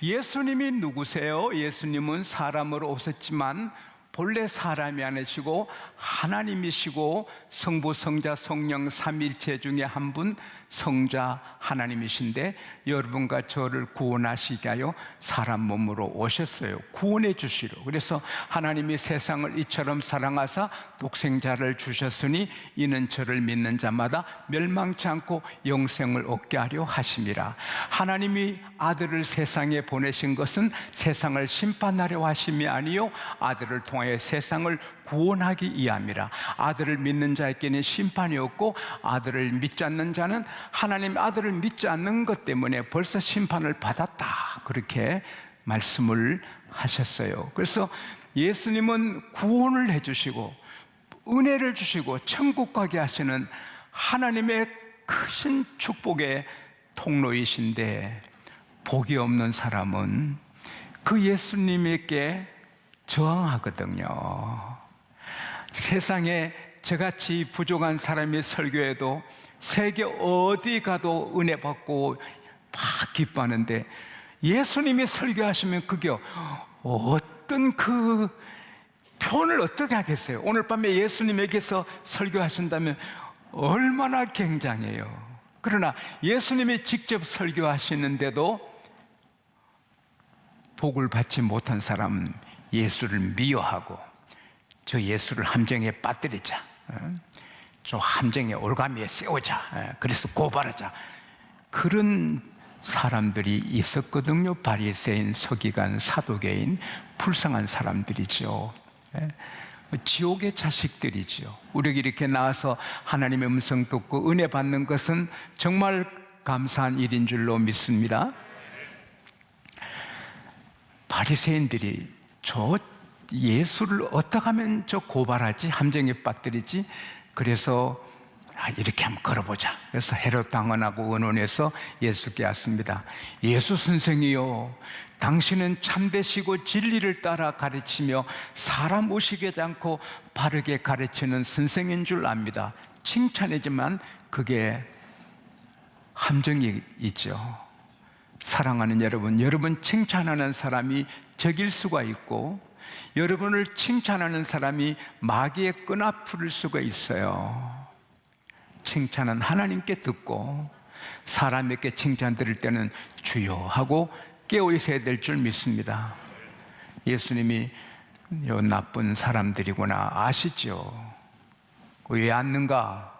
예수님이 누구세요? 예수님은 사람으로 오셨지만 본래 사람이 아니시고 하나님이시고 성부, 성자, 성령 삼위일체 중에 한 분 성자 하나님이신데 여러분과 저를 구원하시기 위하여 사람 몸으로 오셨어요. 구원해 주시러. 그래서 하나님이 세상을 이처럼 사랑하사 독생자를 주셨으니 이는 저를 믿는 자마다 멸망치 않고 영생을 얻게 하려 하심이라. 하나님이 아들을 세상에 보내신 것은 세상을 심판하려 하심이 아니요 아들을 통하여 세상을 구원하기 위함이라. 아들을 믿는 자에게는 심판이 없고 아들을 믿지 않는 자는 하나님 아들을 믿지 않는 것 때문에 벌써 심판을 받았다, 그렇게 말씀을 하셨어요. 그래서 예수님은 구원을 해주시고 은혜를 주시고 천국 가게 하시는 하나님의 크신 축복의 통로이신데, 복이 없는 사람은 그 예수님에게 저항하거든요. 세상에 저같이 부족한 사람이 설교해도 세계 어디 가도 은혜 받고 막 기뻐하는데, 예수님이 설교하시면 그게 어떤 그 표현을 어떻게 하겠어요? 오늘 밤에 예수님에게서 설교하신다면 얼마나 굉장해요. 그러나 예수님이 직접 설교하시는데도 복을 받지 못한 사람은 예수를 미워하고 저 예수를 함정에 빠뜨리자, 저 함정에 올가미에 세우자, 그래서 고발하자, 그런 사람들이 있었거든요. 바리새인, 서기관, 사두개인, 불쌍한 사람들이죠. 지옥의 자식들이죠. 우리에게 이렇게 나와서 하나님의 음성 듣고 은혜 받는 것은 정말 감사한 일인 줄로 믿습니다. 바리새인들이 저 예수를 어떻게 하면 저 고발하지, 함정에 빠뜨리지, 그래서 이렇게 한번 걸어보자. 그래서 헤롯 당원하고 의논해서 예수께 왔습니다. 예수 선생이요, 당신은 참되시고 진리를 따라 가르치며 사람 오시게 하지 않고 바르게 가르치는 선생인 줄 압니다. 칭찬이지만 그게 함정이 있죠. 사랑하는 여러분, 여러분 칭찬하는 사람이 적일 수가 있고 여러분을 칭찬하는 사람이 마귀의 끈앞을 수가 있어요. 칭찬은 하나님께 듣고 사람에게 칭찬 들을 때는 주여 하고 깨어 있어야 될 줄 믿습니다. 예수님이 요 나쁜 사람들이구나 아시죠? 왜 왔는가?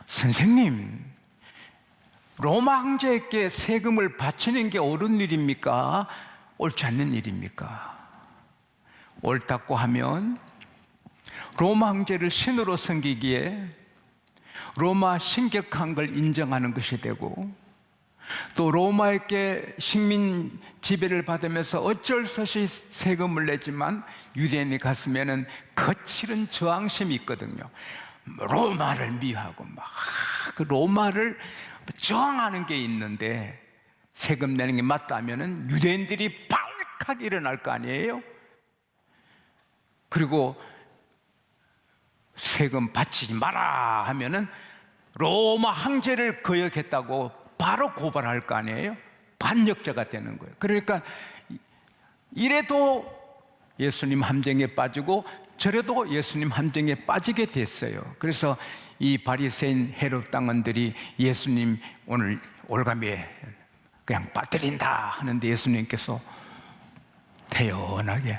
선생님, 로마 황제에게 세금을 바치는 게 옳은 일입니까? 옳지 않는 일입니까? 옳다고 하면 로마 황제를 신으로 섬기기에 로마 신격한 걸 인정하는 것이 되고, 또 로마에게 식민 지배를 받으면서 어쩔 수 없이 세금을 내지만 유대인이 갔으면 거칠은 저항심이 있거든요. 로마를 미워하고 막 그 로마를 저항하는 게 있는데, 세금 내는 게 맞다면은 유대인들이 발칵 일어날 거 아니에요? 그리고 세금 바치지 마라 하면은 로마 황제를 거역했다고 바로 고발할 거 아니에요? 반역자가 되는 거예요. 그러니까 이래도 예수님 함정에 빠지고 저래도 예수님 함정에 빠지게 됐어요. 그래서 이 바리새인 헤롯 당원들이 예수님 오늘 올가미에 그냥 빠뜨린다 하는데, 예수님께서 태연하게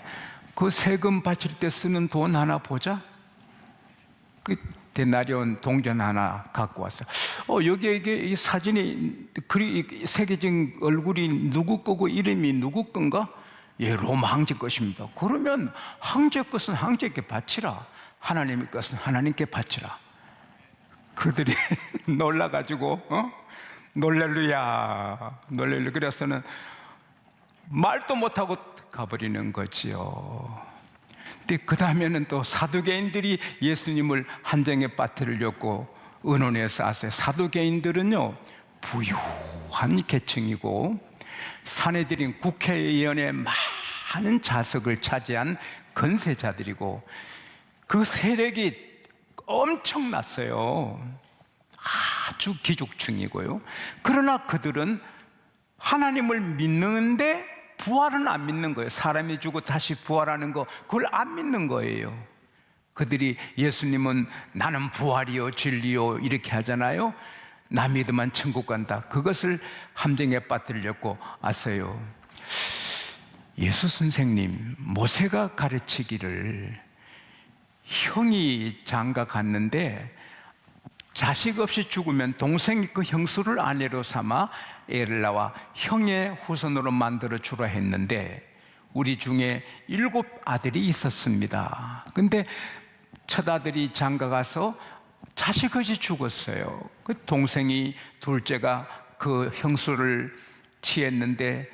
그 세금 바칠 때 쓰는 돈 하나 보자. 그 데나리온 동전 하나 갖고 왔어요. 여기에 이게 이 사진이 새겨진 얼굴이 누구 거고 이름이 누구 건가? 예, 로마 황제 것입니다. 그러면 황제 것은 황제께 바치라, 하나님의 것은 하나님께 바치라. 그들이 놀라가지고 놀랄루야 그래서는 말도 못하고 가버리는 거지요. 근데 그 다음에는 또 사두개인들이 예수님을 함정에 빠뜨리려고 의논해서 왔어요. 사두개인들은요 부유한 계층이고 사내들인 국회의원의 많은 좌석을 차지한 건세자들이고 그 세력이 엄청났어요. 아주 기족층이고요. 그러나 그들은 하나님을 믿는데 부활은 안 믿는 거예요. 사람이 죽고 다시 부활하는 거, 그걸 안 믿는 거예요. 그들이 예수님은 나는 부활이요 진리요 이렇게 하잖아요. 나 믿으면 천국 간다. 그것을 함정에 빠뜨리려고 왔어요. 예수 선생님, 모세가 가르치기를 형이 장가 갔는데 자식 없이 죽으면 동생이 그 형수를 아내로 삼아 애를 낳아 형의 후손으로 만들어 주라 했는데 우리 중에 7 아들이 있었습니다. 근데 첫 아들이 장가 가서 자식 없이 죽었어요. 그 동생이 둘째가 그 형수를 취했는데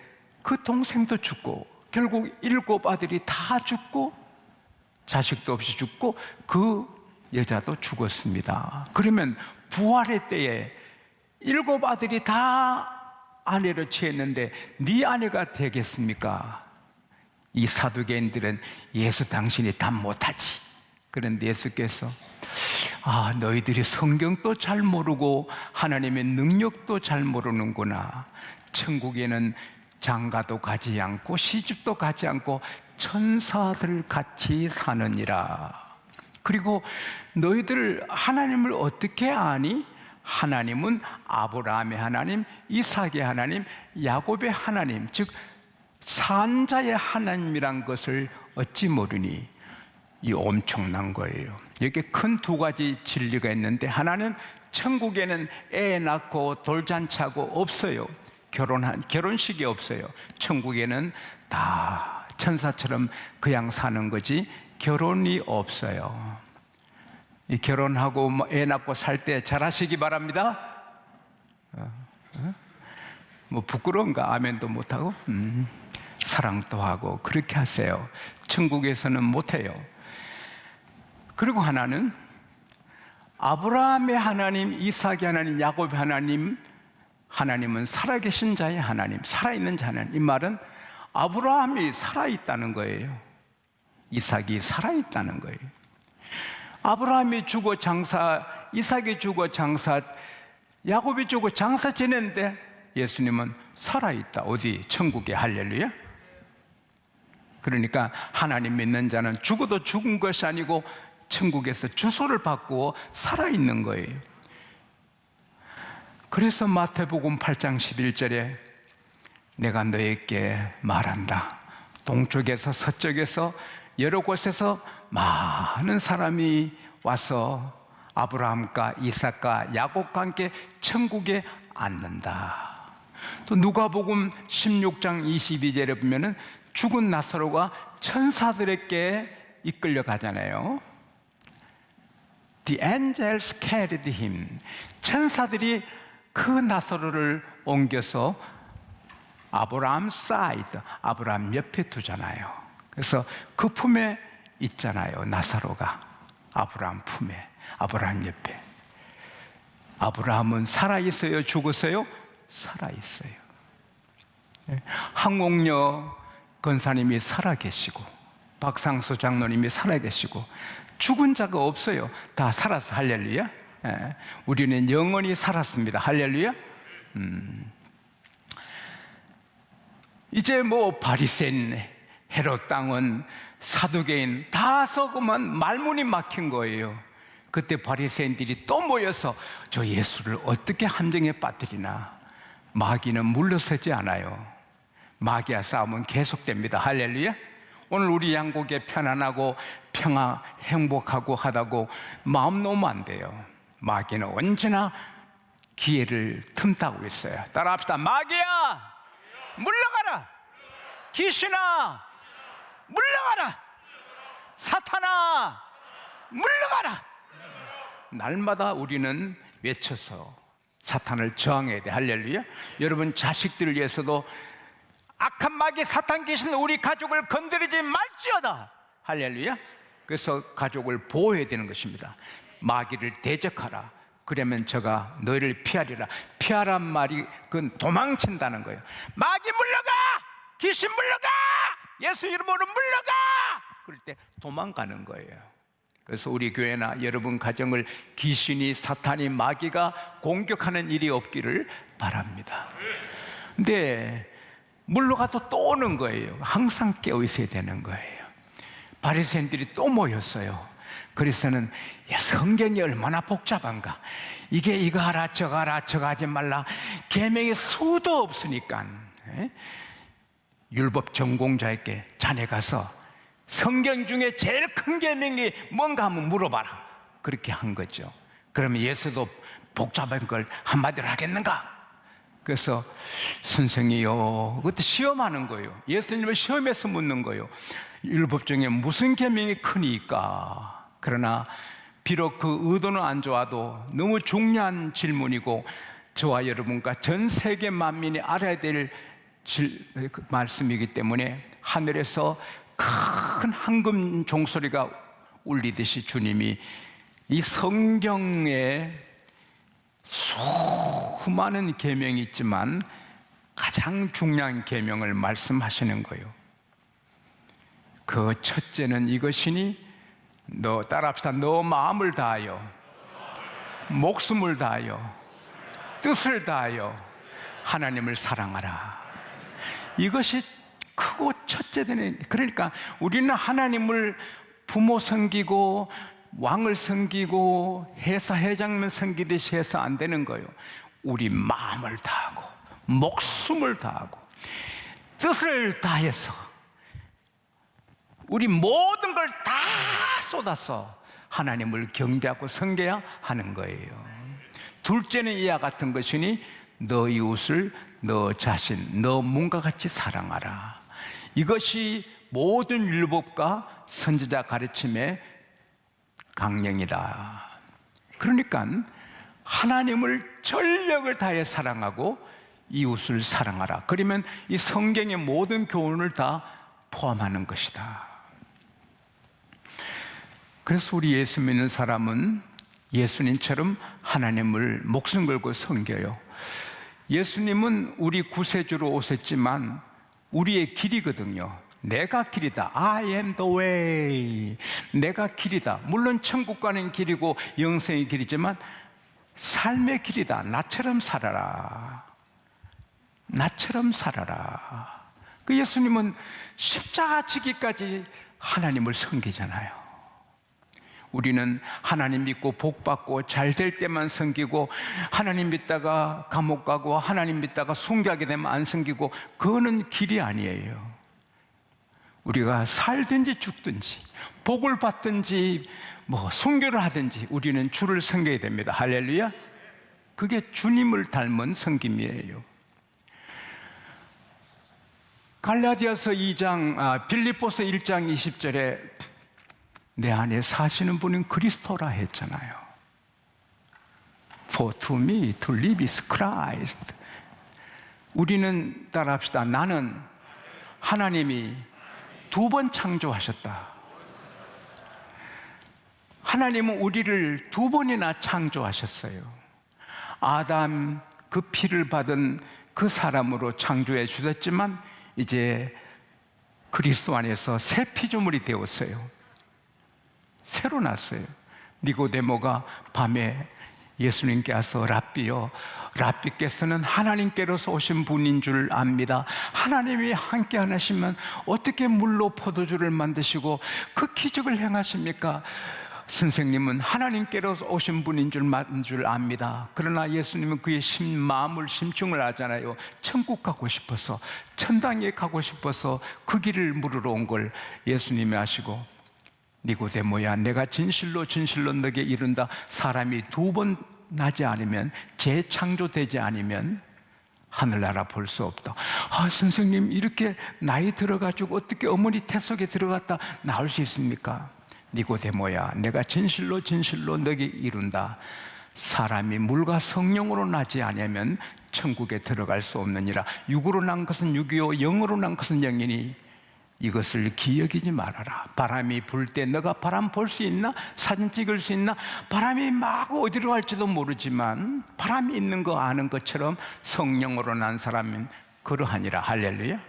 그 동생도 죽고 결국 7 아들이 다 죽고 자식도 없이 죽고 그 여자도 죽었습니다. 그러면 부활의 때에 7 아들이 다 아내를 취했는데 네 아내가 되겠습니까? 이 사두개인들은 예수 당신이 답 못하지. 그런데 예수께서 너희들이 성경도 잘 모르고 하나님의 능력도 잘 모르는구나. 천국에는 장가도 가지 않고 시집도 가지 않고 천사들 같이 사느니라. 그리고 너희들 하나님을 어떻게 아니? 하나님은 아브라함의 하나님, 이삭의 하나님, 야곱의 하나님, 즉 산자의 하나님이란 것을 어찌 모르니? 이 엄청난 거예요. 여기 큰 2가지 진리가 있는데, 하나는 천국에는 애 낳고 돌잔치하고 없어요. 결혼식이 없어요. 천국에는 다 천사처럼 그냥 사는 거지 결혼이 없어요. 이 결혼하고 애 낳고 살 때 잘하시기 바랍니다. 뭐 부끄러운가? 아멘도 못하고 사랑도 하고 그렇게 하세요. 천국에서는 못해요. 그리고 하나는 아브라함의 하나님, 이삭의 하나님, 야곱의 하나님, 하나님은 살아계신 자의 하나님, 살아있는 자 하나님. 이 말은 아브라함이 살아있다는 거예요. 이삭이 살아있다는 거예요. 아브라함이 죽어 장사, 이삭이 죽어 장사, 야곱이 죽어 장사 지냈는데 예수님은 살아있다. 어디? 천국에. 할렐루야. 그러니까 하나님 믿는 자는 죽어도 죽은 것이 아니고 천국에서 주소를 바꾸어 살아있는 거예요. 그래서 마태복음 8장 11절에 내가 너에게 말한다. 동쪽에서 서쪽에서 여러 곳에서 많은 사람이 와서 아브라함과 이삭과 야곱과 함께 천국에 앉는다. 또 누가복음 16장 22절에 보면은 죽은 나사로가 천사들에게 이끌려 가잖아요. The angels carried him. 천사들이 그 나사로를 옮겨서 아브라함 사이드, 아브라함 옆에 두잖아요. 그래서 그 품에 있잖아요. 나사로가 아브라함 품에, 아브라함 옆에. 아브라함은 살아있어요? 죽었어요? 살아있어요. 항옥녀 권사님이 살아계시고 박상수 장로님이 살아계시고 죽은 자가 없어요. 다 살았어. 할렐루야. 우리는 영원히 살았습니다. 할렐루야. 이제 뭐 바리새인, 헤롯 당은, 사두개인 다 썩으면 말문이 막힌 거예요. 그때 바리새인들이 또 모여서 저 예수를 어떻게 함정에 빠뜨리나. 마귀는 물러서지 않아요. 마귀와 싸움은 계속됩니다. 할렐루야. 오늘 우리 양국에 편안하고 평화, 행복하고 하다고 마음 놓으면 안 돼요. 마귀는 언제나 기회를 틈타고 있어요. 따라합시다. 마귀야, 물러가라. 귀신아, 물러가라. 사탄아, 물러가라. 날마다 우리는 외쳐서 사탄을 저항해야 돼. 할렐루야. 여러분 자식들을 위해서도 악한 마귀 사탄 귀신 우리 가족을 건드리지 말지어다. 할렐루야. 그래서 가족을 보호해야 되는 것입니다. 마귀를 대적하라. 그러면 저가 너희를 피하리라. 피하란 말이 그건 도망친다는 거예요. 마귀 물러가! 귀신 물러가! 예수 이름으로 물러가! 그럴 때 도망가는 거예요. 그래서 우리 교회나 여러분 가정을 귀신이, 사탄이, 마귀가 공격하는 일이 없기를 바랍니다. 근데 물러가도 또 오는 거예요. 항상 깨어 있어야 되는 거예요. 바리새인들이 또 모였어요. 그래서는 야, 성경이 얼마나 복잡한가. 이게 이거 하라 저거 하라 저거 하지 말라. 계명이 수도 없으니까 율법 전공자에게 자네 가서 성경 중에 제일 큰 계명이 뭔가 한번 물어봐라. 그렇게 한 거죠. 그러면 예수도 복잡한 걸 한마디로 하겠는가? 그래서 선생이요, 그것도 시험하는 거예요. 예수님을 시험해서 묻는 거예요. 율법 중에 무슨 계명이 크니까? 그러나 비록 그 의도는 안 좋아도 너무 중요한 질문이고 저와 여러분과 전 세계 만민이 알아야 될 말씀이기 때문에 하늘에서 큰 황금 종소리가 울리듯이 주님이 이 성경에 수많은 계명이 있지만 가장 중요한 계명을 말씀하시는 거예요. 그 첫째는 이것이니 너 따라합시다. 너 마음을 다하여 목숨을 다하여 뜻을 다하여 하나님을 사랑하라. 이것이 크고 첫째 되는. 그러니까 우리는 하나님을 부모 섬기고 왕을 섬기고 회장님 섬기듯이 해서 안 되는 거예요. 우리 마음을 다하고 목숨을 다하고 뜻을 다해서 우리 모든 걸 다 쏟아서 하나님을 경배하고 섬겨야 하는 거예요. 둘째는 이와 같은 것이니 너 이웃을 너 자신, 너 몸과 같이 사랑하라. 이것이 모든 율법과 선지자 가르침의 강령이다. 그러니까 하나님을 전력을 다해 사랑하고 이웃을 사랑하라. 그러면 이 성경의 모든 교훈을 다 포함하는 것이다. 그래서 우리 예수 믿는 사람은 예수님처럼 하나님을 목숨 걸고 섬겨요. 예수님은 우리 구세주로 오셨지만 우리의 길이거든요. 내가 길이다. I am the way. 내가 길이다. 물론 천국 가는 길이고 영생의 길이지만 삶의 길이다. 나처럼 살아라. 나처럼 살아라. 그 예수님은 십자가 지기까지 하나님을 섬기잖아요. 우리는 하나님 믿고 복 받고 잘 될 때만 섬기고 하나님 믿다가 감옥 가고 하나님 믿다가 순교하게 되면 안 섬기고 그거는 길이 아니에요. 우리가 살든지 죽든지 복을 받든지 순교를 하든지 우리는 주를 섬겨야 됩니다. 할렐루야. 그게 주님을 닮은 섬김이에요. 갈라디아서 2장 빌립보서 1장 20절에 내 안에 사시는 분은 그리스도라 했잖아요. For to me to live is Christ. 우리는 따라합시다. 나는 하나님이 두 번 창조하셨다. 하나님은 우리를 두 번이나 창조하셨어요. 아담 그 피를 받은 그 사람으로 창조해 주셨지만 이제 그리스도 안에서 새 피조물이 되었어요. 새로 났어요. 니고데모가 밤에 예수님께 와서 랍비요, 랍비께서는 하나님께로서 오신 분인 줄 압니다. 하나님이 함께 하시면 어떻게 물로 포도주를 만드시고 그 기적을 행하십니까? 선생님은 하나님께로서 오신 분인 줄 압니다. 그러나 예수님은 그의 마음을 심층을 하잖아요. 천국 가고 싶어서, 천당에 가고 싶어서 그 길을 물으러 온 걸 예수님이 아시고 니고데모야, 내가 진실로 진실로 너에게 이른다. 사람이 두 번 나지 않으면, 재창조되지 않으면 하늘나라 볼 수 없다. 선생님, 이렇게 나이 들어가지고 어떻게 어머니 태 속에 들어갔다 나올 수 있습니까? 니고데모야, 내가 진실로 진실로 너에게 이룬다. 사람이 물과 성령으로 나지 않으면 천국에 들어갈 수 없느니라. 육으로 난 것은 육이요 영으로 난 것은 영이니 이것을 기억이지 말아라. 바람이 불 때 너가 바람 볼 수 있나? 사진 찍을 수 있나? 바람이 막 어디로 갈지도 모르지만 바람이 있는 거 아는 것처럼 성령으로 난 사람은 그러하니라. 할렐루야.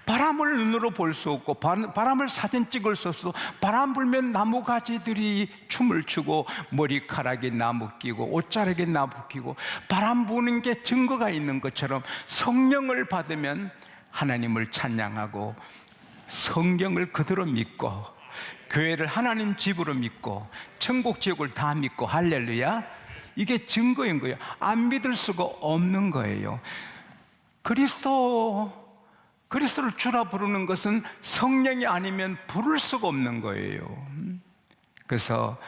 바람을 눈으로 볼 수 없고 바람을 사진 찍을 수 없어. 바람 불면 나무 가지들이 춤을 추고 머리카락이 나무 끼고 옷자락이 나무 끼고 바람 부는 게 증거가 있는 것처럼 성령을 받으면 하나님을 찬양하고 성경을 그대로 믿고 교회를 하나님 집으로 믿고 천국 지옥을 다 믿고 할렐루야, 이게 증거인 거예요. 안 믿을 수가 없는 거예요. 그리스도를 주라 부르는 것은 성령이 아니면 부를 수가 없는 거예요. 그래서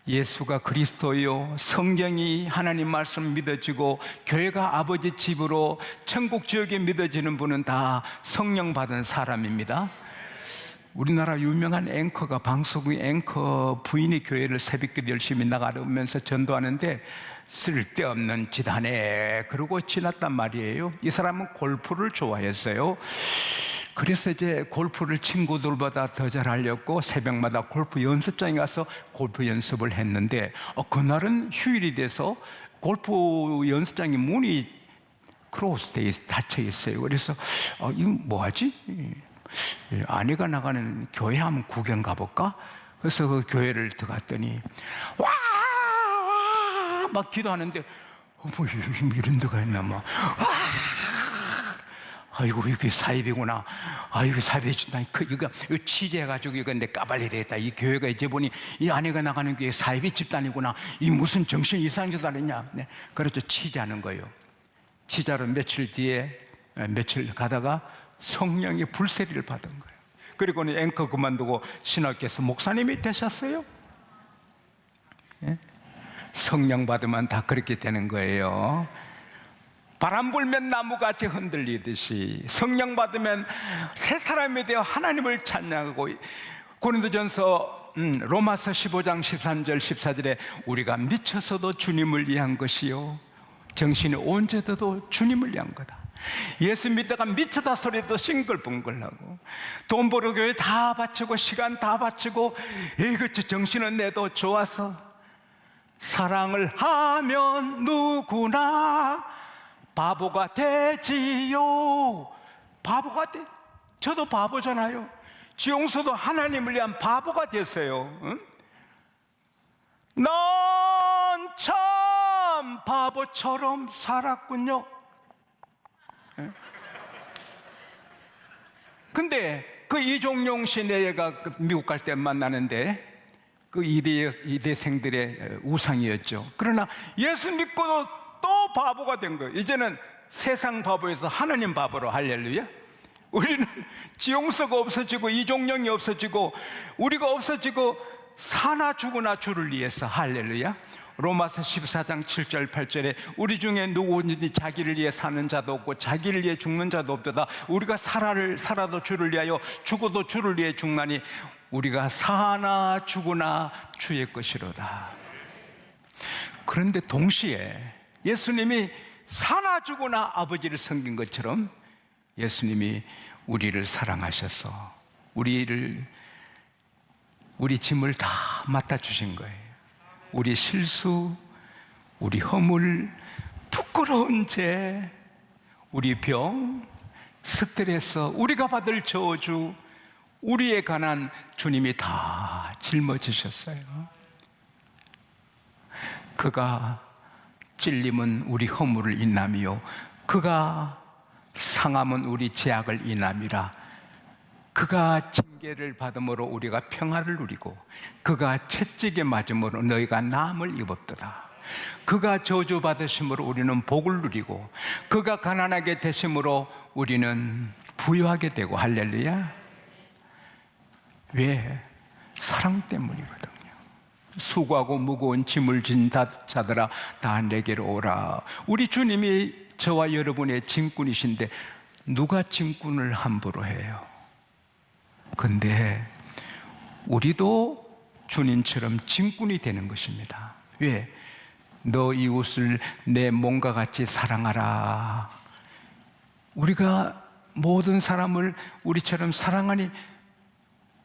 예수가 그리스도요, 성경이 하나님 말씀 믿어지고 교회가 아버지 집으로 천국 지옥에 믿어지는 분은 다 성령 받은 사람입니다. 우리나라 유명한 앵커가, 방송국 앵커 부인이 교회를 새벽기도 열심히 나가면서 전도하는데 쓸데없는 짓 하네 그러고 지났단 말이에요. 이 사람은 골프를 좋아했어요. 그래서 이제 골프를 친구들보다 더 잘하려고 새벽마다 골프 연습장에 가서 골프 연습을 했는데 그날은 휴일이 돼서 골프 연습장의 문이 크로스돼 닫혀 있어요. 그래서 이거 뭐하지? 아내가 나가는 교회 한번 구경 가볼까? 그래서 그 교회를 들어갔더니 와 막 기도하는데 뭐 이런 데가 있나 막 아이고 이게 사입이구나. 아이고 사입이 준다. 이거 취재해가지고 이거 내 까발려야 되겠다. 이 교회가 이제 보니 이 아내가 나가는 교회 사입이 집단이구나. 이 무슨 정신 이상한 짓 하느냐. 네. 그래서 취재하는 거예요. 취재로 며칠 가다가 성령의 불세리를 받은 거예요. 그리고는 앵커 그만두고 신학교에서 목사님이 되셨어요. 예? 성령 받으면 다 그렇게 되는 거예요. 바람 불면 나무같이 흔들리듯이 성령 받으면 새 사람이 되어 하나님을 찬양하고, 고린도전서 로마서 15장 13절 14절에 우리가 미쳐서도 주님을 위한 것이요 정신이 온전해도 주님을 위한 거다. 예수 믿다가 미쳐다 소리도 싱글벙글하고 돈 벌어 교회 다 바치고 시간 다 바치고 이것저 정신은 내도 좋아서 사랑을 하면 누구나 바보가 되지요. 바보가 돼. 저도 바보잖아요. 지용수도 하나님을 위한 바보가 됐어요. 응? 넌 참 바보처럼 살았군요. 근데 그 이종용 씨 내가 미국 갈 때 만나는데 그 이대생들의 우상이었죠. 그러나 예수 믿고도 또 바보가 된 거예요. 이제는 세상 바보에서 하나님 바보로. 할렐루야. 우리는 지용서가 없어지고 이종영이 없어지고 우리가 없어지고 사나 죽으나 주를 위해서. 할렐루야. 로마서 14장 7절 8절에 우리 중에 누구든지 자기를 위해 사는 자도 없고 자기를 위해 죽는 자도 없도다. 우리가 살아도 주를 위하여 죽어도 주를 위해 죽나니 우리가 사나 죽으나 주의 것이로다. 그런데 동시에 예수님이 사나 죽으나 아버지를 섬긴 것처럼 예수님이 우리를 사랑하셔서 우리 짐을 다 맡아주신 거예요. 우리 실수, 우리 허물, 부끄러운 죄, 우리 병, 스트레스, 우리가 받을 저주, 우리에 관한 주님이 다 짊어지셨어요. 그가 찔림은 우리 허물을 인함이요 그가 상함은 우리 죄악을 인함이라. 그가 징계를 받음으로 우리가 평화를 누리고 그가 채찍에 맞음으로 너희가 남을 입었도다. 그가 저주받으심으로 우리는 복을 누리고 그가 가난하게 되심으로 우리는 부유하게 되고. 할렐루야. 왜? 사랑 때문이거든요. 수고하고 무거운 짐을 진 자들아 다 내게로 오라. 우리 주님이 저와 여러분의 짐꾼이신데 누가 짐꾼을 함부로 해요? 근데 우리도 주님처럼 짐꾼이 되는 것입니다. 왜? 너 이웃을 내 몸과 같이 사랑하라. 우리가 모든 사람을 우리처럼 사랑하니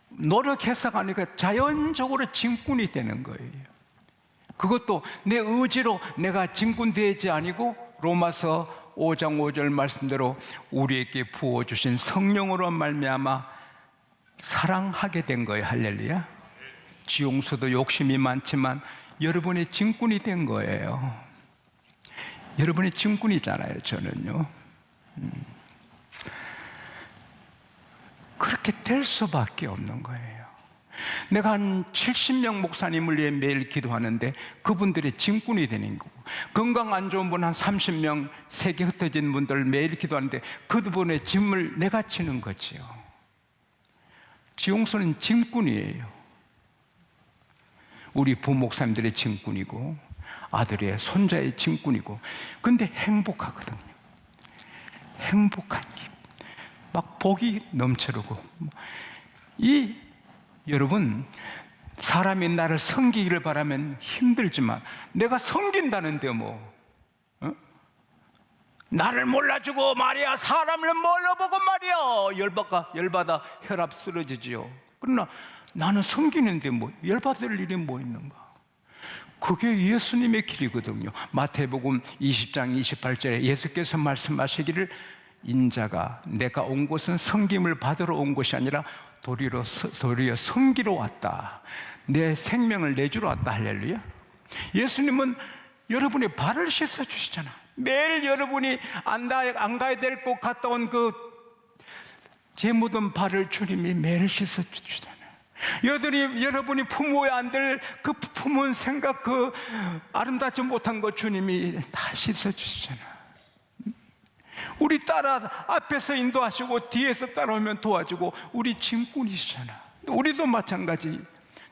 노력해서가 아니라 자연적으로 짐꾼이 되는 거예요. 그것도 내 의지로 내가 짐꾼 되지 아니고 로마서 5장 5절 말씀대로 우리에게 부어주신 성령으로 말미암아 사랑하게 된 거예요. 할렐루야. 지용수도 욕심이 많지만 여러분의 짐꾼이 된 거예요. 여러분의 짐꾼이잖아요. 저는요. 그렇게 될 수밖에 없는 거예요. 내가 한 70명 목사님을 위해 매일 기도하는데 그분들의 짐꾼이 되는 거고, 건강 안 좋은 분 한 30명, 세계 흩어진 분들 매일 기도하는데 그분의 짐을 내가 지는 거지요. 지용수는 짐꾼이에요. 우리 부목사님들의 짐꾼이고 아들의 손자의 짐꾼이고, 근데 행복하거든요. 행복한 길, 막 복이 넘쳐르고. 여러분, 사람이 나를 섬기기를 바라면 힘들지만 내가 섬긴다는데 나를 몰라주고 말이야, 사람을 몰라보고 말이야, 열받아 혈압 쓰러지지요. 그러나 나는 섬기는데 열받을 일이 뭐 있는가? 그게 예수님의 길이거든요. 마태복음 20장 28절에 예수께서 말씀하시기를, 인자가 내가 온 곳은 섬김을 받으러 온 것이 아니라 도리어 섬기러 왔다. 내 생명을 내주러 왔다. 할렐루야. 예수님은 여러분의 발을 씻어주시잖아. 매일 여러분이 안 가야 될 곳 갔다 온 그 제 묻은 발을 주님이 매일 씻어주시잖아요. 여러분이 품어야 안 될 그 품은 생각, 그 아름답지 못한 거 주님이 다 씻어주시잖아. 우리 따라 앞에서 인도하시고 뒤에서 따라오면 도와주고, 우리 짐꾼이시잖아. 우리도 마찬가지.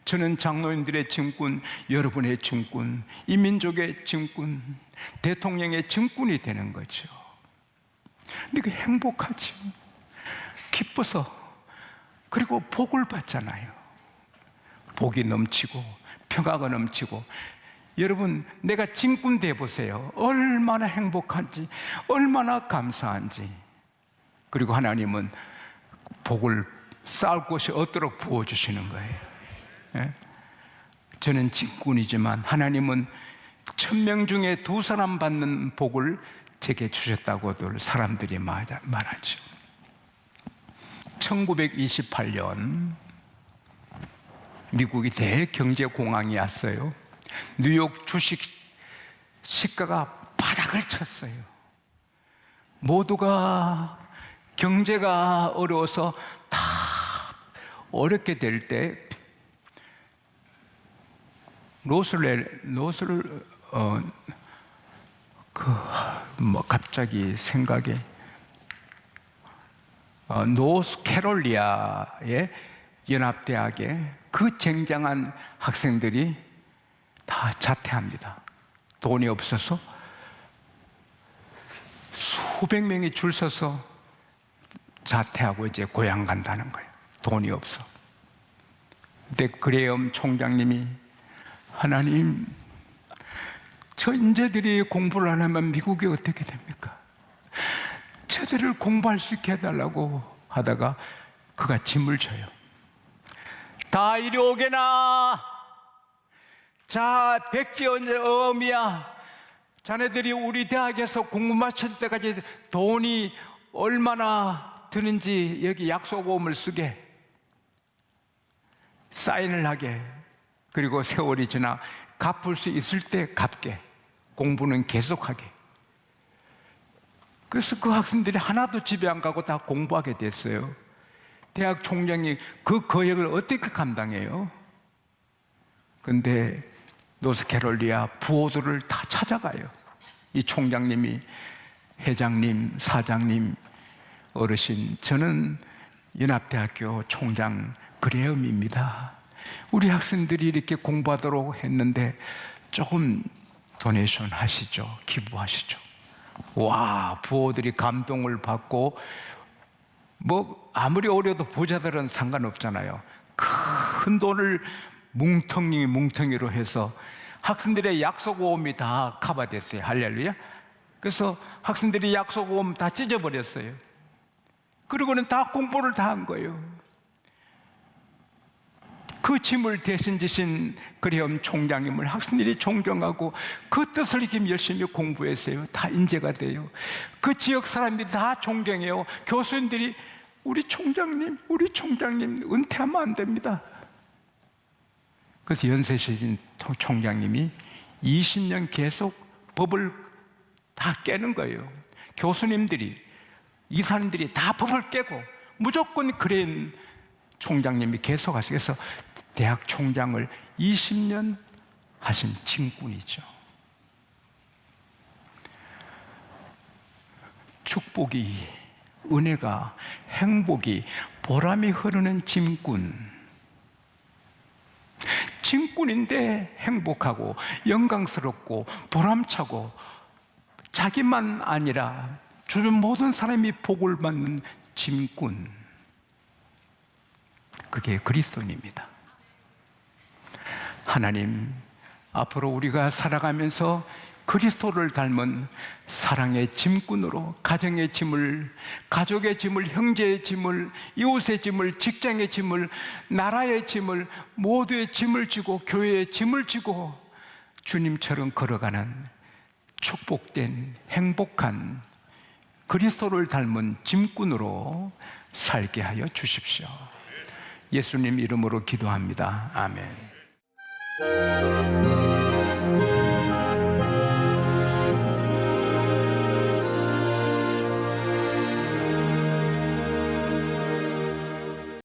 저는 장로님들의 짐꾼, 여러분의 짐꾼, 이 민족의 짐꾼, 대통령의 짐꾼이 되는 거죠. 근데 그 행복하지, 기뻐서, 그리고 복을 받잖아요. 복이 넘치고 평화가 넘치고. 여러분, 내가 짐꾼 돼 보세요. 얼마나 행복한지, 얼마나 감사한지. 그리고 하나님은 복을 쌓을 곳이 없도록 부어주시는 거예요. 예? 저는 짐꾼이지만 하나님은 1000명 중에 2사람 받는 복을 제게 주셨다고들 사람들이 말하죠. 1928년 미국이 대경제공황이 왔어요. 뉴욕 주식 시가가 바닥을 쳤어요. 모두가 경제가 어려워서 다 어렵게 될 때 갑자기 생각에 노스캐롤리아의 연합대학에 그 쟁쟁한 학생들이 다 자퇴합니다. 돈이 없어서 수백 명이 줄 서서 자퇴하고 이제 고향 간다는 거예요. 돈이 없어. 그때 그레엄 총장님이, 하나님, 저 인재들이 공부를 안 하면 미국이 어떻게 됩니까? 저들을 공부할 수 있게 해달라고 하다가 그가 짐을 져요. 다 이리 오게나. 자, 백지어미야, 자네들이 우리 대학에서 공부 마칠 때까지 돈이 얼마나 드는지 여기 약속오음을 쓰게, 사인을 하게, 그리고 세월이 지나 갚을 수 있을 때 갚게, 공부는 계속하게. 그래서 그 학생들이 하나도 집에 안 가고 다 공부하게 됐어요. 대학 총장이 그 거액을 어떻게 감당해요? 근데 노스캐롤리아 부호들을 다 찾아가요. 이 총장님이, 회장님, 사장님, 어르신, 저는 연합대학교 총장 그레엄입니다. 우리 학생들이 이렇게 공부하도록 했는데 조금 도네이션 하시죠. 기부하시죠. 와, 부호들이 감동을 받고, 아무리 어려도 부자들은 상관없잖아요. 큰 돈을 뭉텅이로 해서 학생들의 약속오음이 다 커버됐어요. 할렐루야. 그래서 학생들이 약속오음 다 찢어버렸어요. 그리고는 다 공부를 다 한 거예요. 그 짐을 대신 지신 그레엄 총장님을 학생들이 존경하고 그 뜻을 이렇게 열심히 공부했어요. 다 인재가 돼요. 그 지역 사람들이 다 존경해요. 교수님들이 우리 총장님 은퇴하면 안 됩니다. 그래서 연세시신 총장님이 20년 계속 법을 다 깨는 거예요. 교수님들이, 이사님들이 다 법을 깨고 무조건 그레엄 총장님이 계속하셔서 대학 총장을 20년 하신 짐꾼이죠. 축복이, 은혜가, 행복이, 보람이 흐르는 짐꾼. 짐꾼인데 행복하고 영광스럽고 보람차고 자기만 아니라 주변 모든 사람이 복을 받는 짐꾼. 그게 그리스도인입니다. 하나님, 앞으로 우리가 살아가면서 그리스도를 닮은 사랑의 짐꾼으로 가정의 짐을, 가족의 짐을, 형제의 짐을, 이웃의 짐을, 직장의 짐을, 나라의 짐을, 모두의 짐을 지고 교회의 짐을 지고 주님처럼 걸어가는 축복된 행복한 그리스도를 닮은 짐꾼으로 살게 하여 주십시오. 예수님 이름으로 기도합니다. 아멘.